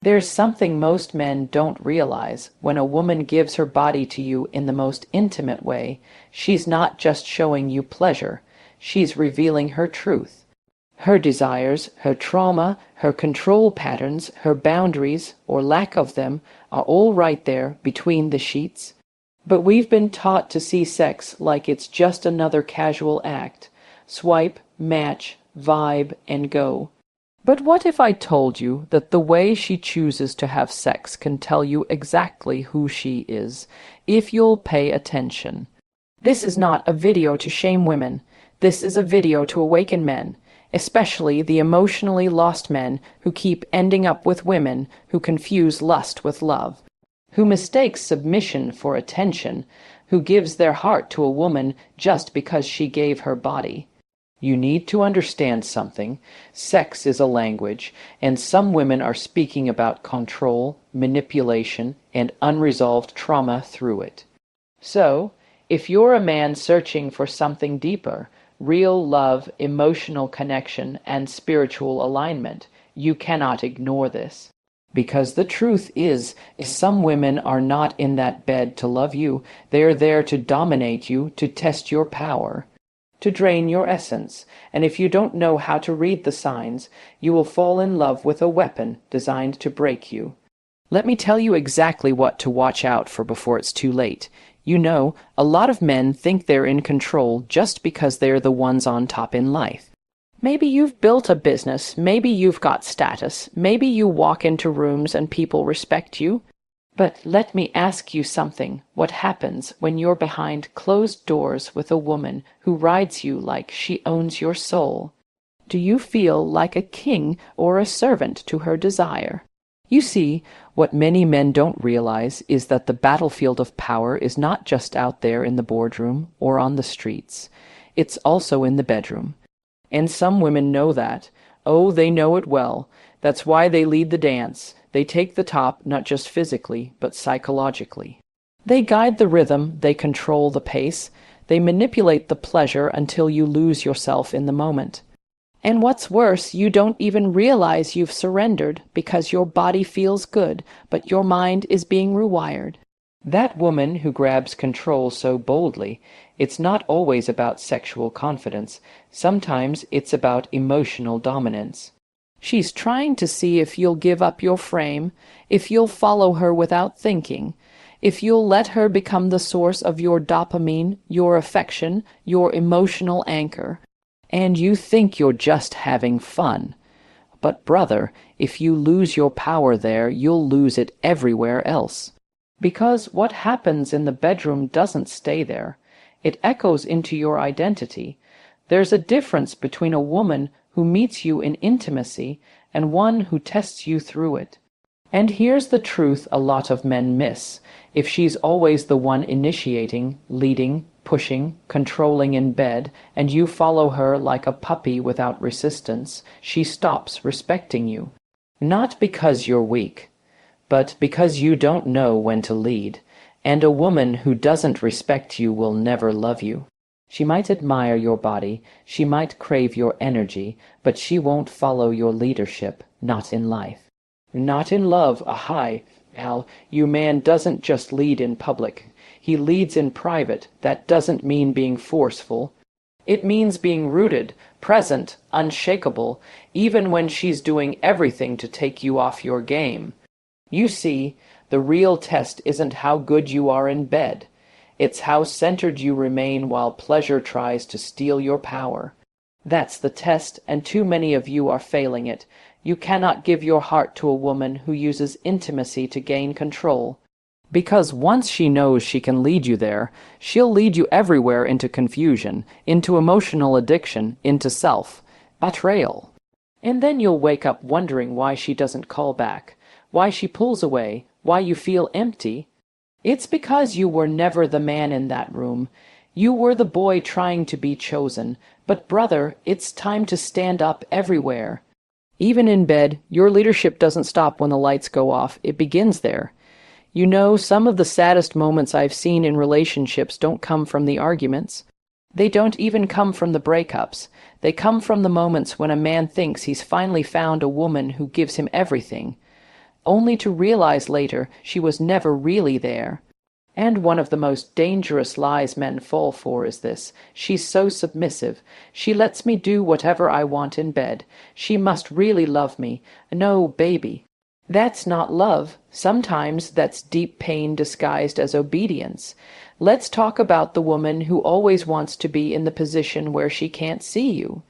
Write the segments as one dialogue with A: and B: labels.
A: There's something most men don't realize. When a woman gives her body to you in the most intimate way, she's not just showing you pleasure, she's revealing her truth. Her desires, her trauma, her control patterns, her boundaries, or lack of them, are all right there between the sheets. But we've been taught to see sex like it's just another casual act. Swipe, match, vibe, and go. But what if I told you that the way she chooses to have sex can tell you exactly who she is, if you'll pay attention? This is not a video to shame women. This is a video to awaken men, especially the emotionally lost men who keep ending up with women who confuse lust with love, who mistakes submission for attention, who gives their heart to a woman just because she gave her body. You need to understand something. Sex is a language, and some women are speaking about control, manipulation, and unresolved trauma through it. So, if you're a man searching for something deeper, real love, emotional connection, and spiritual alignment, you cannot ignore this. Because the truth is some women are not in that bed to love you. They are there to dominate you, to test your power, to drain your essence, and if you don't know how to read the signs, you will fall in love with a weapon designed to break you. Let me tell you exactly what to watch out for before it's too late. You know, a lot of men think they're in control just because they're the ones on top in life. Maybe you've built a business, maybe you've got status, maybe you walk into rooms and people respect you. But let me ask you something. What happens when you're behind closed doors with a woman who rides you like she owns your soul? Do you feel like a king or a servant to her desire? You see, what many men don't realize is that the battlefield of power is not just out there in the boardroom or on the streets. It's also in the bedroom. And some women know that. Oh, they know it well. That's why they lead the dance. They take the top, not just physically, but psychologically. They guide the rhythm, they control the pace, they manipulate the pleasure until you lose yourself in the moment. And what's worse, you don't even realize you've surrendered because your body feels good, but your mind is being rewired. That woman who grabs control so boldly, it's not always about sexual confidence. Sometimes it's about emotional dominance. She's trying to see if you'll give up your frame, if you'll follow her without thinking, if you'll let her become the source of your dopamine, your affection, your emotional anchor. And you think you're just having fun. But brother, if you lose your power there, you'll lose it everywhere else. Because what happens in the bedroom doesn't stay there. It echoes into your identity. There's a difference between a woman who meets you in intimacy and one who tests you through it. And here's the truth a lot of men miss. If she's always the one initiating, leading, pushing, controlling in bed, and you follow her like a puppy without resistance, she stops respecting you. Not because you're weak, but because you don't know when to lead. And a woman who doesn't respect you will never love you. She might admire your body, she might crave your energy, but she won't follow your leadership, not in life. Not in love, Al, you man doesn't just lead in public. He leads in private. That doesn't mean being forceful. It means being rooted, present, unshakable, even when she's doing everything to take you off your game. You see, the real test isn't how good you are in bed. It's how centered you remain while pleasure tries to steal your power. That's the test, and too many of you are failing it. You cannot give your heart to a woman who uses intimacy to gain control. Because once she knows she can lead you there, she'll lead you everywhere into confusion, into emotional addiction, into betrayal. And then you'll wake up wondering why she doesn't call back, why she pulls away, why you feel empty. It's because you were never the man in that room. You were the boy trying to be chosen. But brother, it's time to stand up everywhere. Even in bed, your leadership doesn't stop when the lights go off. It begins there. You know, some of the saddest moments I've seen in relationships don't come from the arguments. They don't even come from the breakups. They come from the moments when a man thinks he's finally found a woman who gives him everything. only to realize later she was never really there. And one of the most dangerous lies men fall for is this: she's so submissive. She lets me do whatever I want in bed. She must really love me. No, baby. That's not love. Sometimes that's deep pain disguised as obedience. Let's talk about the woman who always wants to be in the position where she can't see you.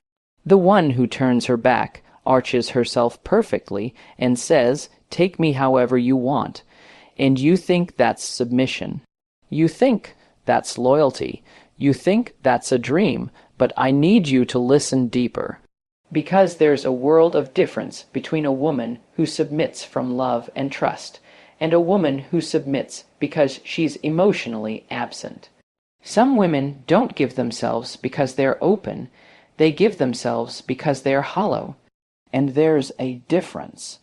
A: The one who turns her back, arches herself perfectly, and says, "Take me however you want." And you think that's submission. You think that's loyalty. You think that's a dream, but I need you to listen deeper. Because there's a world of difference between a woman who submits from love and trust and a woman who submits because she's emotionally absent. Some women don't give themselves because they're open. They give themselves because they're hollow. And there's a difference.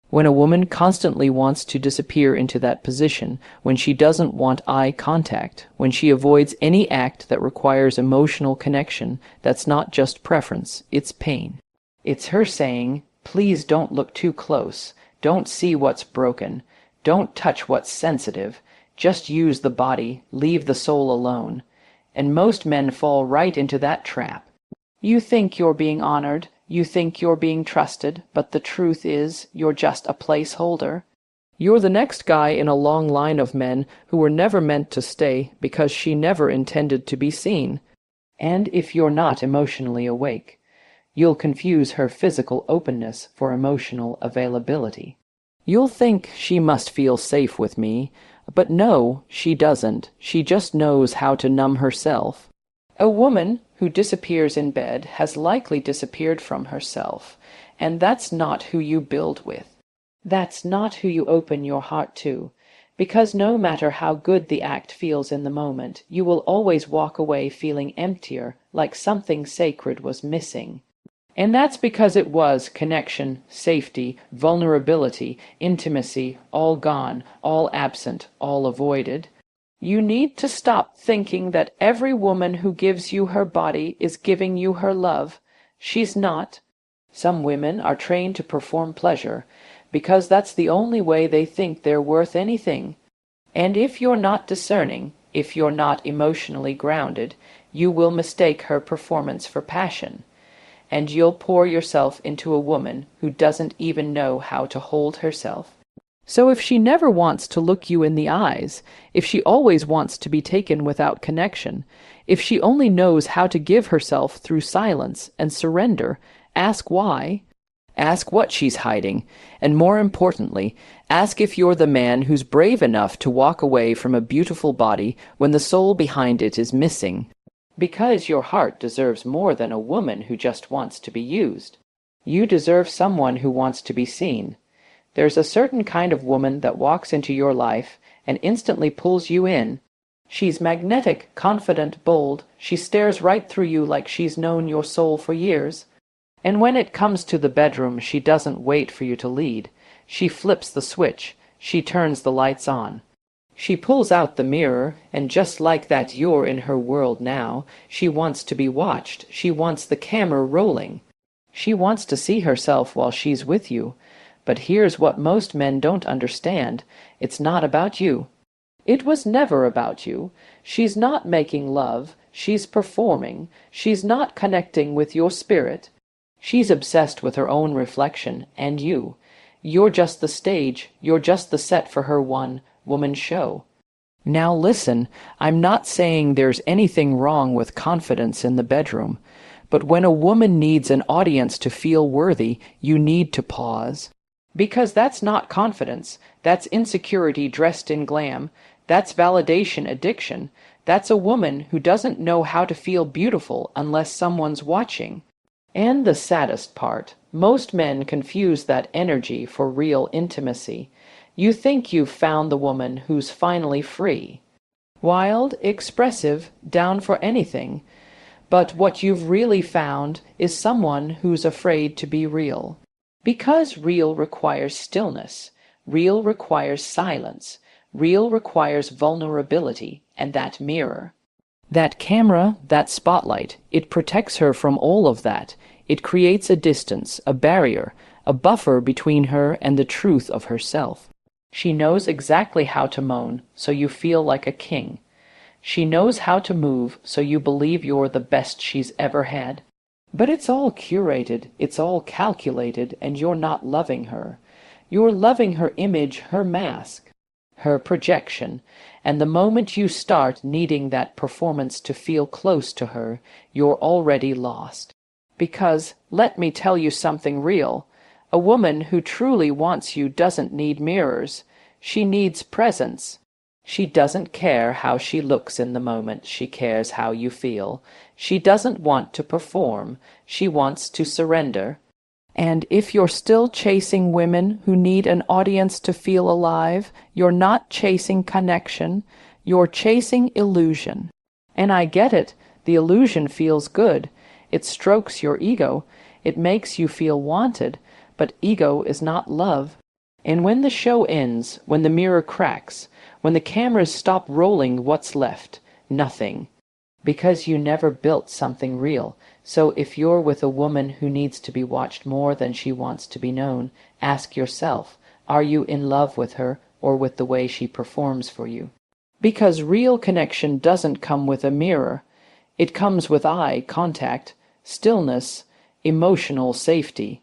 A: When a woman constantly wants to disappear into that position, when she doesn't want eye contact, when she avoids any act that requires emotional connection, that's not just preference, it's pain. It's her saying, "Please don't look too close, don't see what's broken, don't touch what's sensitive, just use the body, leave the soul alone." And most men fall right into that trap. You think you're being honored, you think you're being trusted, but the truth is you're just a placeholder. You're the next guy in a long line of men who were never meant to stay because she never intended to be seen. And if you're not emotionally awake, you'll confuse her physical openness for emotional availability. You'll think she must feel safe with me, but no, she doesn't. She just knows how to numb herself. A woman who disappears in bed has likely disappeared from herself, and that's not who you build with. That's not who you open your heart to, because no matter how good the act feels in the moment, you will always walk away feeling emptier, like something sacred was missing. And that's because it was connection, safety, vulnerability, intimacy, all gone, all absent, all avoided. You need to stop thinking that every woman who gives you her body is giving you her love. She's not. Some women are trained to perform pleasure, because that's the only way they think they're worth anything. And if you're not discerning, if you're not emotionally grounded, you will mistake her performance for passion. And you'll pour yourself into a woman who doesn't even know how to hold herself. So if she never wants to look you in the eyes, if she always wants to be taken without connection, if she only knows how to give herself through silence and surrender, ask why. Ask what she's hiding, and more importantly, ask if you're the man who's brave enough to walk away from a beautiful body when the soul behind it is missing. Because your heart deserves more than a woman who just wants to be used. You deserve someone who wants to be seen. There's a certain kind of woman that walks into your life and instantly pulls you in. She's magnetic, confident, bold. She stares right through you like she's known your soul for years. And when it comes to the bedroom, she doesn't wait for you to lead. She flips the switch. She turns the lights on. She pulls out the mirror, and just like that you're in her world now. She wants to be watched. She wants the camera rolling. She wants to see herself while she's with you. But here's what most men don't understand. It's not about you. It was never about you. She's not making love. She's performing. She's not connecting with your spirit. She's obsessed with her own reflection and you. You're just the stage. You're just the set for her one-woman show. Now listen, I'm not saying there's anything wrong with confidence in the bedroom. But when a woman needs an audience to feel worthy, you need to pause. Because that's not confidence. That's insecurity dressed in glam. That's validation addiction. That's a woman who doesn't know how to feel beautiful unless someone's watching. And the saddest part, most men confuse that energy for real intimacy. You think you've found the woman who's finally free. Wild, expressive, down for anything. But what you've really found is someone who's afraid to be real. Because real requires stillness, real requires silence, real requires vulnerability and that mirror. That camera, that spotlight, it protects her from all of that. It creates a distance, a barrier, a buffer between her and the truth of herself. She knows exactly how to moan, so you feel like a king. She knows how to move, so you believe you're the best she's ever had. But it's all curated, it's all calculated, and you're not loving her. You're loving her image, her mask, her projection, and the moment you start needing that performance to feel close to her, you're already lost. Because, let me tell you something real, a woman who truly wants you doesn't need mirrors. She needs presence. She doesn't care how she looks in the moment, she cares how you feel. She doesn't want to perform, she wants to surrender. And if you're still chasing women who need an audience to feel alive, you're not chasing connection, you're chasing illusion. And I get it, the illusion feels good. It strokes your ego, it makes you feel wanted, but ego is not love. And when the show ends, when the mirror cracks, when the cameras stop rolling, what's left? Nothing. Because you never built something real. So if you're with a woman who needs to be watched more than she wants to be known, ask yourself, are you in love with her or with the way she performs for you? Because real connection doesn't come with a mirror. It comes with eye contact, stillness, emotional safety.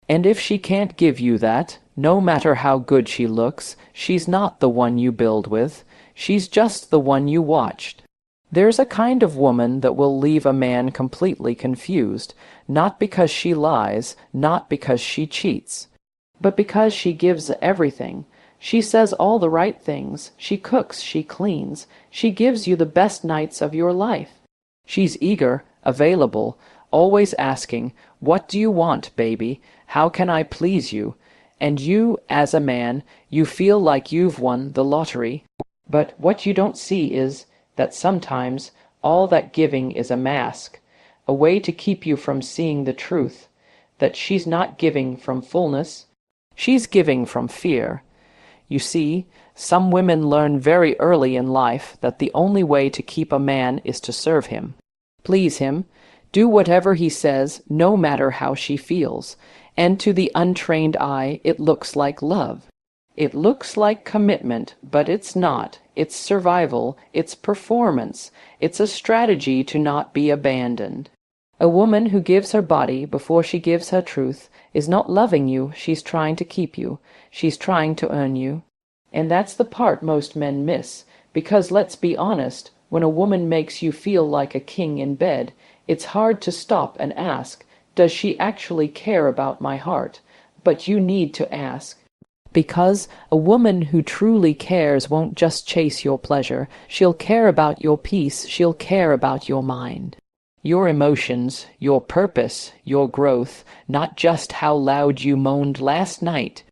A: And if she can't give you that, no matter how good she looks, she's not the one you build with. She's just the one you watched. There's a kind of woman that will leave a man completely confused, not because she lies, not because she cheats, but because she gives everything. She says all the right things, she cooks, she cleans, she gives you the best nights of your life. She's eager, available, always asking, "What do you want, baby? How can I please you?" And you, as a man, you feel like you've won the lottery. But what you don't see is that sometimes all that giving is a mask, a way to keep you from seeing the truth, that she's not giving from fullness, she's giving from fear. You see, some women learn very early in life that the only way to keep a man is to serve him, please him, do whatever he says, no matter how she feels, and to the untrained eye it looks like love. It looks like commitment, but it's not. It's survival, it's performance, it's a strategy to not be abandoned. A woman who gives her body before she gives her truth is not loving you, she's trying to keep you, she's trying to earn you. And that's the part most men miss, because let's be honest, when a woman makes you feel like a king in bed, it's hard to stop and ask, does she actually care about my heart? But you need to ask. Because a woman who truly cares won't just chase your pleasure, she'll care about your peace, she'll care about your mind. Your emotions, your purpose, your growth, not just how loud you moaned last night.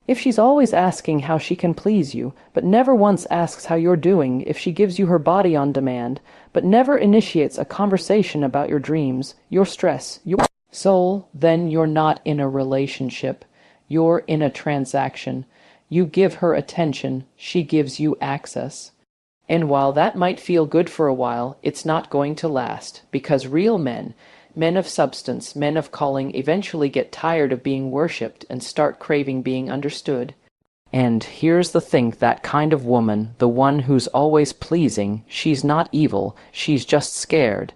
A: If she's always asking how she can please you, but never once asks how you're doing, if she gives you her body on demand, but never initiates a conversation about your dreams, your stress, your soul, then you're not in a relationship. You're in a transaction. You give her attention, she gives you access. And while that might feel good for a while, it's not going to last, because real men, men of substance, men of calling, eventually get tired of being worshipped and start craving being understood. And here's the thing, that kind of woman, the one who's always pleasing, she's not evil, she's just scared.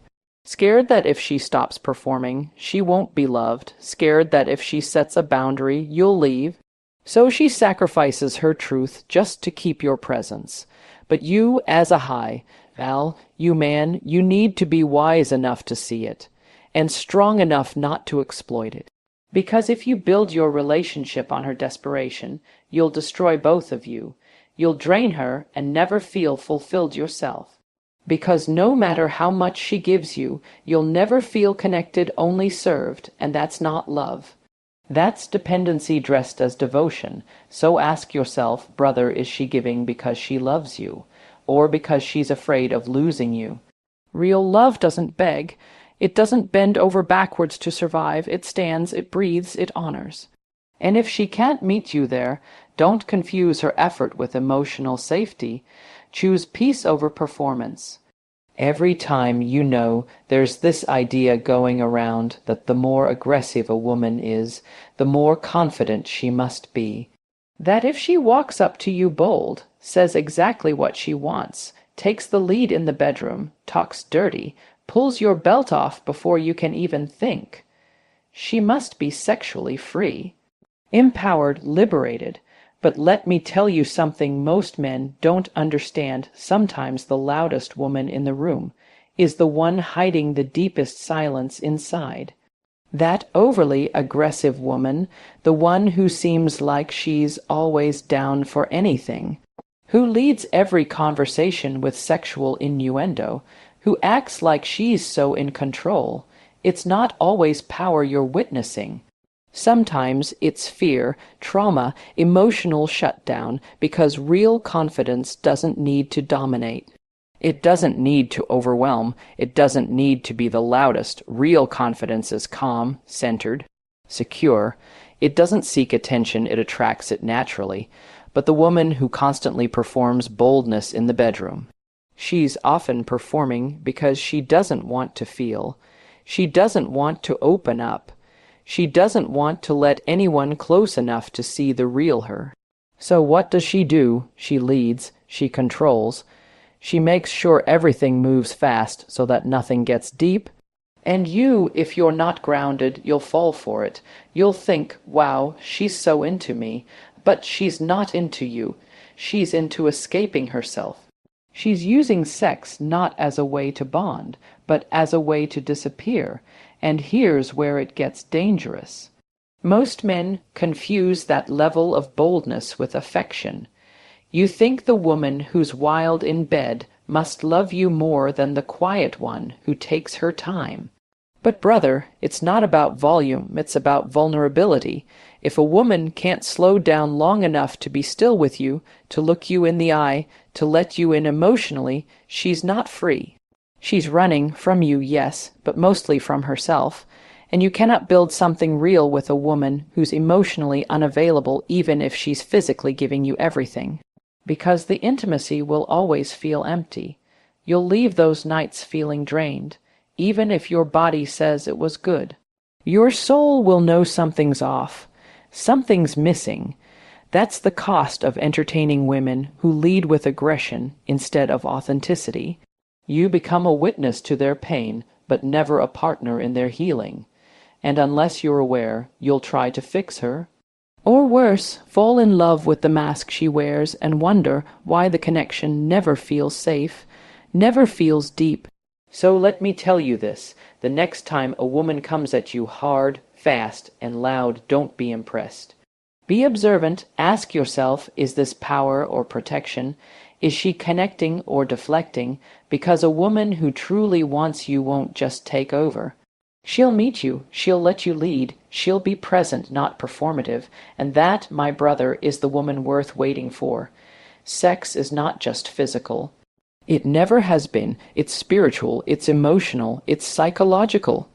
A: Scared that if she stops performing, she won't be loved, scared that if she sets a boundary, you'll leave. So she sacrifices her truth just to keep your presence. But you, as a Val, you man, you need to be wise enough to see it, and strong enough not to exploit it. Because if you build your relationship on her desperation, you'll destroy both of you. You'll drain her and never feel fulfilled yourself. Because no matter how much she gives you, you'll never feel connected, only served, and that's not love. That's dependency dressed as devotion. So ask yourself, brother, is she giving because she loves you, or because she's afraid of losing you? Real love doesn't beg. It doesn't bend over backwards to survive. It stands, it breathes, it honors. And if she can't meet you there, don't confuse her effort with emotional safety. Choose peace over performance. Every time there's this idea going around that the more aggressive a woman is, the more confident she must be. That if she walks up to you bold, says exactly what she wants, takes the lead in the bedroom, talks dirty, pulls your belt off before you can even think, she must be sexually free, empowered, liberated. But let me tell you something most men don't understand. Sometimes the loudest woman in the room is the one hiding the deepest silence inside. That overly aggressive woman, the one who seems like she's always down for anything, who leads every conversation with sexual innuendo, who acts like she's so in control. It's not always power you're witnessing. Sometimes it's fear, trauma, emotional shutdown, because real confidence doesn't need to dominate. It doesn't need to overwhelm. It doesn't need to be the loudest. Real confidence is calm, centered, secure. It doesn't seek attention, it attracts it naturally. But the woman who constantly performs boldness in the bedroom, she's often performing because she doesn't want to feel. She doesn't want to open up. She doesn't want to let anyone close enough to see the real her. So what does she do? She leads, she controls. She makes sure everything moves fast so that nothing gets deep. And you, if you're not grounded, you'll fall for it. You'll think, wow, she's so into me. But she's not into you. She's into escaping herself. She's using sex not as a way to bond, but as a way to disappear. And here's where it gets dangerous. Most men confuse that level of boldness with affection. You think the woman who's wild in bed must love you more than the quiet one who takes her time. But brother, it's not about volume, it's about vulnerability. If a woman can't slow down long enough to be still with you, to look you in the eye, to let you in emotionally, she's not free. She's running from you, yes, but mostly from herself, and you cannot build something real with a woman who's emotionally unavailable even if she's physically giving you everything. Because the intimacy will always feel empty. You'll leave those nights feeling drained, even if your body says it was good. Your soul will know something's off, something's missing. That's the cost of entertaining women who lead with aggression instead of authenticity. You become a witness to their pain, but never a partner in their healing. And unless you're aware, you'll try to fix her. Or worse, fall in love with the mask she wears and wonder why the connection never feels safe, never feels deep. So let me tell you this, the next time a woman comes at you hard, fast, and loud, don't be impressed. Be observant, ask yourself, is this power or protection? Is she connecting or deflecting? Because a woman who truly wants you won't just take over. She'll meet you, she'll let you lead, she'll be present, not performative, and that, my brother, is the woman worth waiting for. Sex is not just physical. It never has been. It's spiritual, it's emotional, it's psychological.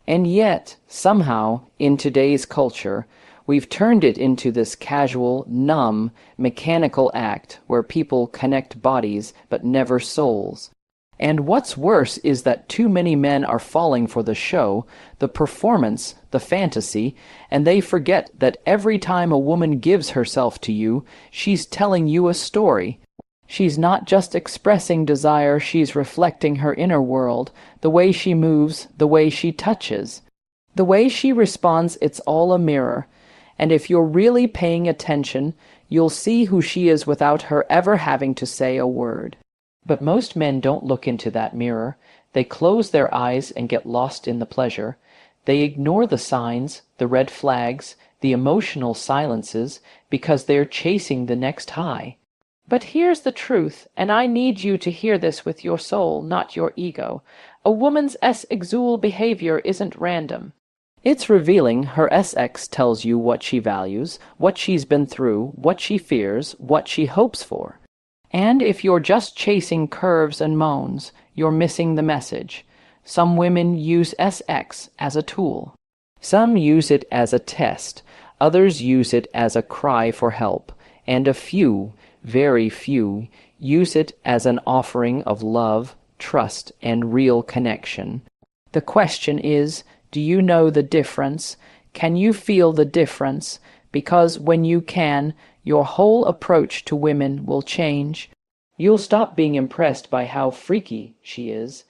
A: And yet, somehow, in today's culture, we've turned it into this casual, numb, mechanical act where people connect bodies but never souls. And what's worse is that too many men are falling for the show, the performance, the fantasy, and they forget that every time a woman gives herself to you, she's telling you a story. She's not just expressing desire, she's reflecting her inner world, the way she moves, the way she touches. The way she responds, it's all a mirror. And if you're really paying attention, you'll see who she is without her ever having to say a word. But most men don't look into that mirror. They close their eyes and get lost in the pleasure. They ignore the signs, the red flags, the emotional silences, because they're chasing the next high. But here's the truth, and I need you to hear this with your soul, not your ego. A woman's S-exual behavior isn't random. It's revealing. Her SX tells you what she values, what she's been through, what she fears, what she hopes for. And if you're just chasing curves and moans, you're missing the message. Some women use SX as a tool. Some use it as a test. Others use it as a cry for help. And a few, very few, use it as an offering of love, trust, and real connection. The question is, do you know the difference? Can you feel the difference? Because when you can, your whole approach to women will change. You'll stop being impressed by how freaky she is,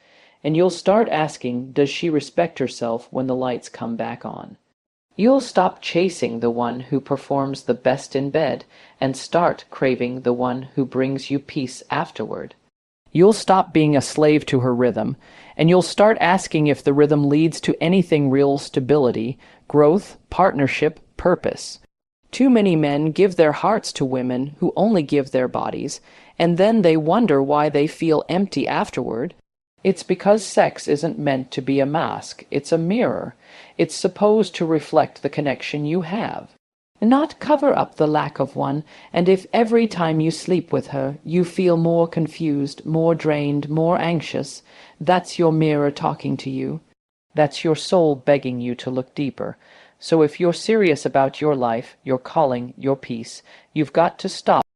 A: and you'll start asking, does she respect herself when the lights come back on? You'll stop chasing the one who performs the best in bed and start craving the one who brings you peace afterward. You'll stop being a slave to her rhythm, and you'll start asking if the rhythm leads to anything real: stability, growth, partnership, purpose. Too many men give their hearts to women who only give their bodies, and then they wonder why they feel empty afterward. It's because sex isn't meant to be a mask, it's a mirror. It's supposed to reflect the connection you have, not cover up the lack of one. And if every time you sleep with her you feel more confused, more drained, more anxious, that's your mirror talking to you. That's your soul begging you to look deeper. So if you're serious about your life, your calling, your peace, you've got to stop